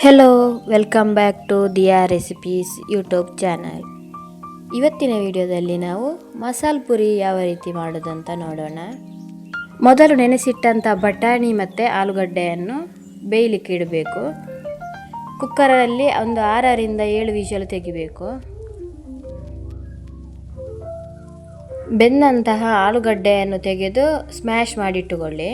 Hello welcome back to Diya recipes YouTube channel. ಇವತ್ತಿನ ವಿಡಿಯೋದಲ್ಲಿ ನಾವು ಮಸಾಲೆ ಪುರಿ ಯಾವ ರೀತಿ ಮಾಡೋದು ಅಂತ ನೋಡೋಣ. ಮೊದಲು ನೆನೆಸಿಟ್ಟಂಥ ಬಟಾಣಿ ಮತ್ತು ಆಲೂಗಡ್ಡೆಯನ್ನು ಬೇಯಲಿಕ್ಕೆ ಇಡಬೇಕು. ಕುಕ್ಕರಲ್ಲಿ ಒಂದು 6ರಿಂದ 7 ವಿಷಲ್ ತೆಗಿಬೇಕು. ಬೆಂದಂತಹ ಆಲೂಗಡ್ಡೆಯನ್ನು ತೆಗೆದು ಸ್ಮ್ಯಾಶ್ ಮಾಡಿಟ್ಟುಕೊಳ್ಳಿ.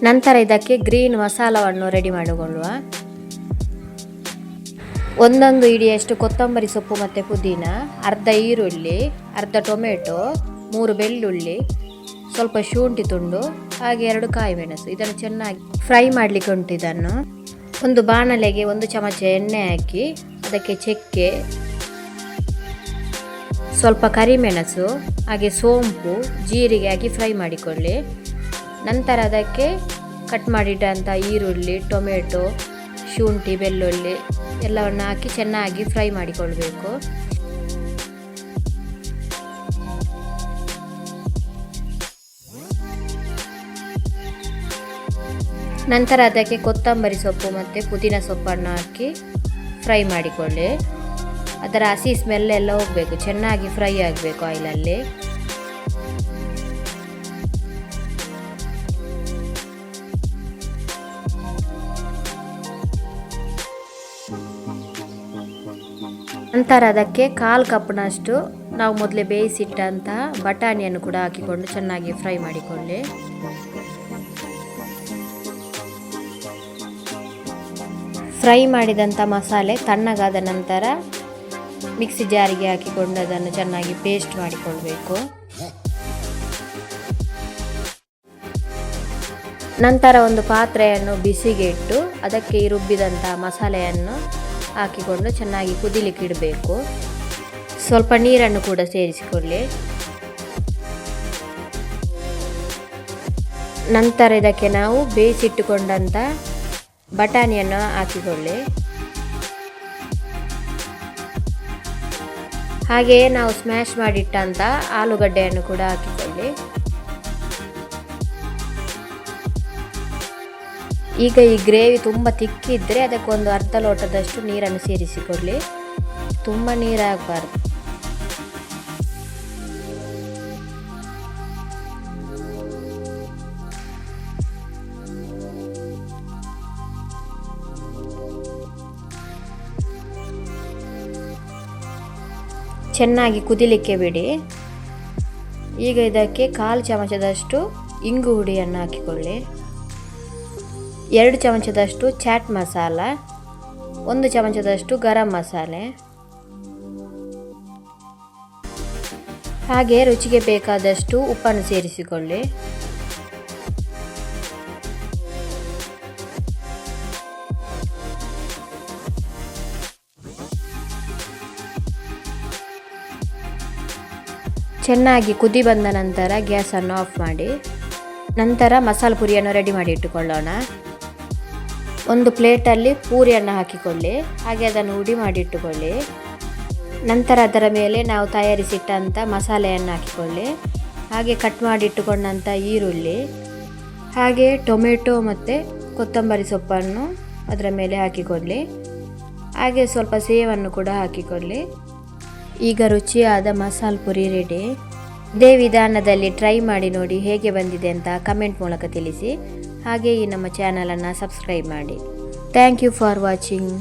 ನಂತರ ಇದಕ್ಕೆ ಗ್ರೀನ್ ಮಸಾಲವನ್ನು ರೆಡಿ ಮಾಡಿಕೊಳ್ಳುವ. ಒಂದೊಂದು ಹಿಡಿಯಷ್ಟು ಕೊತ್ತಂಬರಿ ಸೊಪ್ಪು ಮತ್ತು ಪುದೀನ, ಅರ್ಧ ಈರುಳ್ಳಿ, ಅರ್ಧ ಟೊಮೆಟೊ, 3 ಬೆಳ್ಳುಳ್ಳಿ, ಸ್ವಲ್ಪ ಶುಂಠಿ ತುಂಡು, ಹಾಗೆ 2 ಕಾಯಿ ಮೆಣಸು. ಇದನ್ನು ಚೆನ್ನಾಗಿ ಫ್ರೈ ಮಾಡಲಿಕ್ಕೆ ಉಂಟು. ಇದನ್ನು ಒಂದು ಬಾಣಲೆಗೆ 1 ಚಮಚ ಎಣ್ಣೆ ಹಾಕಿ ಅದಕ್ಕೆ ಚಕ್ಕೆ, ಸ್ವಲ್ಪ ಕರಿಮೆಣಸು, ಹಾಗೆ ಸೋಂಪು, ಜೀರಿಗೆ ಹಾಕಿ ಫ್ರೈ ಮಾಡಿಕೊಳ್ಳಿ. ನಂತರ ಅದಕ್ಕೆ ಕಟ್ ಮಾಡಿಟ್ಟಂಥ ಈರುಳ್ಳಿ, ಟೊಮೆಟೊ, ಶುಂಠಿ, ಬೆಳ್ಳುಳ್ಳಿ ಎಲ್ಲವನ್ನು ಹಾಕಿ ಚೆನ್ನಾಗಿ ಫ್ರೈ ಮಾಡಿಕೊಳ್ಬೇಕು. ನಂತರ ಅದಕ್ಕೆ ಕೊತ್ತಂಬರಿ ಸೊಪ್ಪು ಮತ್ತು ಪುದೀನ ಸೊಪ್ಪನ್ನು ಹಾಕಿ ಫ್ರೈ ಮಾಡಿಕೊಳ್ಳಿ. ಅದರ ಹಸಿ ಸ್ಮೆಲ್ ಎಲ್ಲ ಹೋಗಬೇಕು, ಚೆನ್ನಾಗಿ ಫ್ರೈ ಆಗಬೇಕು ಆಯಿಲಲ್ಲಿ. ನಂತರ ಅದಕ್ಕೆ 1/4 ಕಪ್ನಷ್ಟು ನಾವು ಮೊದಲೇ ಬೇಯಿಸಿಟ್ಟಂತಹ ಬಟಾಣಿಯನ್ನು ಕೂಡ ಹಾಕಿಕೊಂಡು ಚೆನ್ನಾಗಿ ಫ್ರೈ ಮಾಡಿಕೊಳ್ಳಿ. ಫ್ರೈ ಮಾಡಿದಂಥ ಮಸಾಲೆ ತಣ್ಣಗಾದ ನಂತರ ಮಿಕ್ಸಿ ಜಾರಿಗೆ ಹಾಕಿಕೊಂಡು ಅದನ್ನು ಚೆನ್ನಾಗಿ ಪೇಸ್ಟ್ ಮಾಡಿಕೊಳ್ಬೇಕು. ನಂತರ ಒಂದು ಪಾತ್ರೆಯನ್ನು ಬಿಸಿಗೆ ಇಟ್ಟು ಅದಕ್ಕೆ ಈ ರುಬ್ಬಿದಂಥ ಮಸಾಲೆಯನ್ನು ಹಾಕಿಕೊಂಡು ಚೆನ್ನಾಗಿ ಕುದಿಲಿಕ್ಕೆ ಇಡಬೇಕು. ಸ್ವಲ್ಪ ನೀರನ್ನು ಕೂಡ ಸೇರಿಸಿಕೊಳ್ಳಿ. ನಂತರ ಇದಕ್ಕೆ ನಾವು ಬೇಯಿಸಿಟ್ಟುಕೊಂಡಂಥ ಬಟಾಣಿಯನ್ನು ಹಾಕಿಕೊಳ್ಳಿ. ಹಾಗೆಯೇ ನಾವು ಸ್ಮ್ಯಾಶ್ ಮಾಡಿಟ್ಟಂಥ ಆಲೂಗಡ್ಡೆಯನ್ನು ಕೂಡ ಹಾಕಿಕೊಳ್ಳಿ. ಈಗ ಈ ಗ್ರೇವಿ ತುಂಬ ತಿಕ್ಕಿದ್ರೆ ಅದಕ್ಕೊಂದು ಅರ್ಧ ಲೋಟದಷ್ಟು ನೀರನ್ನು ಸೇರಿಸಿಕೊಳ್ಳಿ. ತುಂಬ ನೀರಾಗಬಾರ್ದು. ಚೆನ್ನಾಗಿ ಕುದಿಲಿಕ್ಕೆ ಬಿಡಿ. ಈಗ ಇದಕ್ಕೆ 1/4 ಚಮಚದಷ್ಟು ಇಂಗು ಹುಡಿಯನ್ನು ಹಾಕಿಕೊಳ್ಳಿ. 2 ಚಮಚದಷ್ಟು ಚಾಟ್ ಮಸಾಲ, 1 ಚಮಚದಷ್ಟು ಗರಂ ಮಸಾಲೆ, ಹಾಗೆ ರುಚಿಗೆ ಬೇಕಾದಷ್ಟು ಉಪ್ಪನ್ನು ಸೇರಿಸಿಕೊಳ್ಳಿ. ಚೆನ್ನಾಗಿ ಕುದಿ ಬಂದ ನಂತರ ಗ್ಯಾಸನ್ನು ಆಫ್ ಮಾಡಿ. ನಂತರ ಮಸಾಲೆ ಪುರಿಯನ್ನು ರೆಡಿ ಮಾಡಿ ಇಟ್ಟುಕೊಳ್ಳೋಣ. ಒಂದು ಪ್ಲೇಟಲ್ಲಿ ಪೂರಿಯನ್ನು ಹಾಕಿಕೊಳ್ಳಿ, ಹಾಗೆ ಅದನ್ನು ಹುಡಿ ಮಾಡಿಟ್ಟುಕೊಳ್ಳಿ. ನಂತರ ಅದರ ಮೇಲೆ ನಾವು ತಯಾರಿಸಿಟ್ಟಂಥ ಮಸಾಲೆಯನ್ನು ಹಾಕಿಕೊಳ್ಳಿ, ಹಾಗೆ ಕಟ್ ಮಾಡಿಟ್ಟುಕೊಂಡಂಥ ಈರುಳ್ಳಿ, ಹಾಗೆ ಟೊಮೆಟೊ ಮತ್ತು ಕೊತ್ತಂಬರಿ ಸೊಪ್ಪನ್ನು ಅದರ ಮೇಲೆ ಹಾಕಿಕೊಳ್ಳಿ. ಹಾಗೆ ಸ್ವಲ್ಪ ಸೇವನ್ನು ಕೂಡ ಹಾಕಿಕೊಳ್ಳಿ. ಈಗ ರುಚಿಯಾದ ಮಸಾಲೆ ಪುರಿ ರೆಡಿ. ಇದೇ ವಿಧಾನದಲ್ಲಿ ಟ್ರೈ ಮಾಡಿ ನೋಡಿ ಹೇಗೆ ಬಂದಿದೆ ಅಂತ ಕಮೆಂಟ್ ಮೂಲಕ ತಿಳಿಸಿ. ಹಾಗೆ ಈ ನಮ್ಮ ಚಾನಲನ್ನು ಸಬ್ಸ್ಕ್ರೈಬ್ ಮಾಡಿ. Thank you for watching.